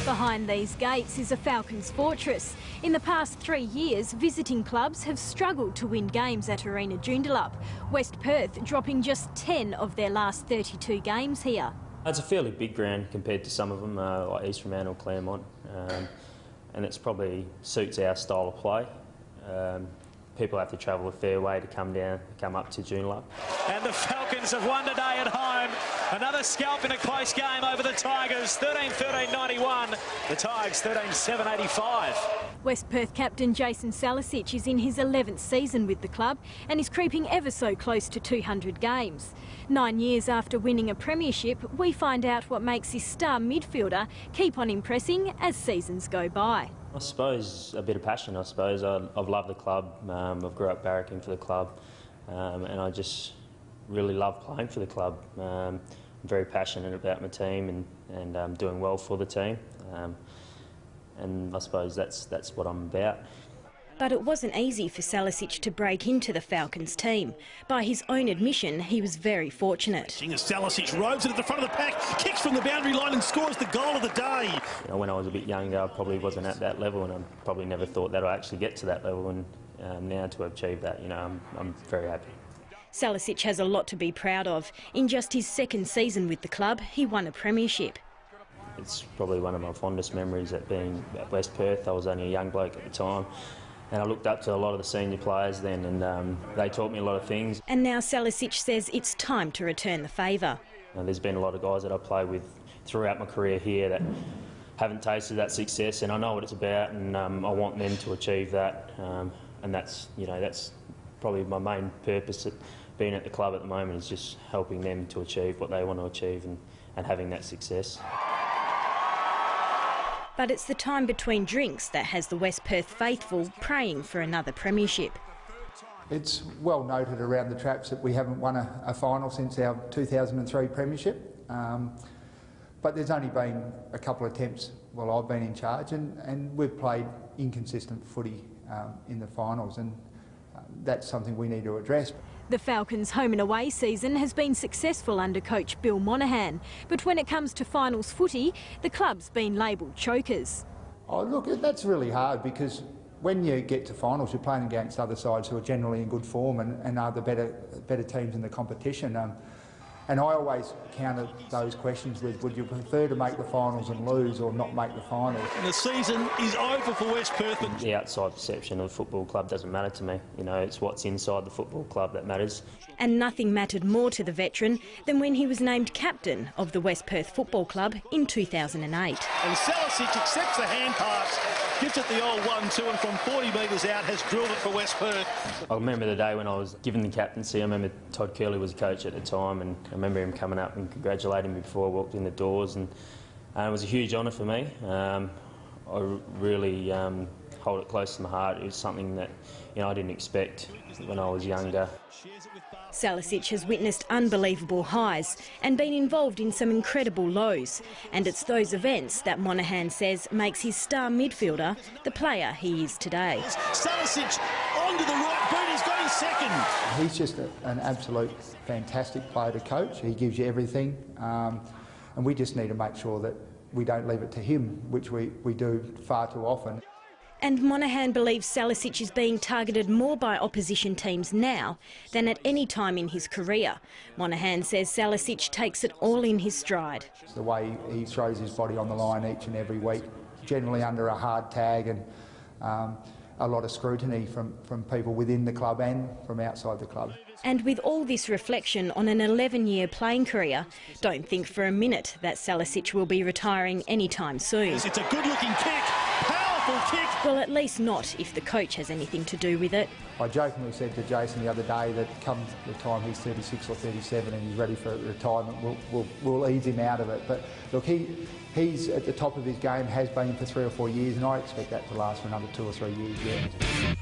Behind these gates is a Falcons fortress. In the past 3 years, visiting clubs have struggled to win games at Arena Joondalup, West Perth dropping just 10 of their last 32 games here. It's a fairly big ground compared to some of them, like East Fremantle, Claremont, and it's probably suits our style of play. People have to travel a fair way to come up to Joondalup. And the Falcons have won today at home. Another scalp in a close game over the Tigers, 13-13-91. The Tigers 13-7-85. West Perth captain Jason Salecic is in his 11th season with the club and is creeping ever so close to 200 games. 9 years after winning a premiership, we find out what makes this star midfielder keep on impressing as seasons go by. I suppose a bit of passion. I've loved the club. I've grew up barracking for the club, and I just really love playing for the club. I'm very passionate about my team and doing well for the team, and I suppose that's what I'm about. But it wasn't easy for Salecic to break into the Falcons team. By his own admission, he was very fortunate. Salecic roves it at the front of the pack, kicks from the boundary line and scores the goal of the day. You know, when I was a bit younger, I probably wasn't at that level, and I probably never thought that I'd actually get to that level, and now to achieve that, you know, I'm very happy. Salecic has a lot to be proud of. In just his second season with the club, he won a premiership. It's probably one of my fondest memories at being at West Perth. I was only a young bloke at the time, and I looked up to a lot of the senior players then, and they taught me a lot of things. And now Salecic says it's time to return the favour. There's been a lot of guys that I played with throughout my career here that haven't tasted that success, and I know what it's about, and I want them to achieve that. And that's probably my main purpose at being at the club at the moment, is just helping them to achieve what they want to achieve and having that success. But it's the time between drinks that has the West Perth faithful praying for another premiership. It's well noted around the traps that we haven't won a final since our 2003 premiership. But there's only been a couple of attempts while I've been in charge, and we've played inconsistent footy in the finals, and that's something we need to address. The Falcons' home and away season has been successful under coach Bill Monaghan, but when it comes to finals footy, the club's been labelled chokers. Oh, look, that's really hard, because when you get to finals, you're playing against other sides who are generally in good form and are the better teams in the competition. And I always counter those questions with, would you prefer to make the finals and lose, or not make the finals? And the season is over for West Perth. The outside perception of the football club doesn't matter to me. You know, it's what's inside the football club that matters. And nothing mattered more to the veteran than when he was named captain of the West Perth Football Club in 2008. And Salecic accepts the hand pass, gives it the old 1-2, and from 40 metres out has drilled it for West Perth. I remember the day when I was given the captaincy. I remember Todd Curley was coach at the time, and I remember him coming up and congratulating me before I walked in the doors, and it was a huge honour for me. I really hold it close to my heart. It was something that, you know, I didn't expect when I was younger. Salecic has witnessed unbelievable highs and been involved in some incredible lows, and it's those events that Monaghan says makes his star midfielder the player he is today. Salecic onto the right boot, he's got his second. He's just an absolute fantastic player to coach. He gives you everything, and we just need to make sure that we don't leave it to him, which we do far too often. And Monaghan believes Salecic is being targeted more by opposition teams now than at any time in his career. Monaghan says Salecic takes it all in his stride. The way he throws his body on the line each and every week, generally under a hard tag, and a lot of scrutiny from people within the club and from outside the club. And with all this reflection on an 11-year playing career, don't think for a minute that Salecic will be retiring anytime soon. It's a good-looking kick, powerful kick. Well, at least not if the coach has anything to do with it. I jokingly said to Jason the other day that come the time he's 36 or 37 and he's ready for retirement, we'll ease him out of it. But look, he's at the top of his game, has been for 3 or 4 years, and I expect that to last for another 2 or 3 years, yeah.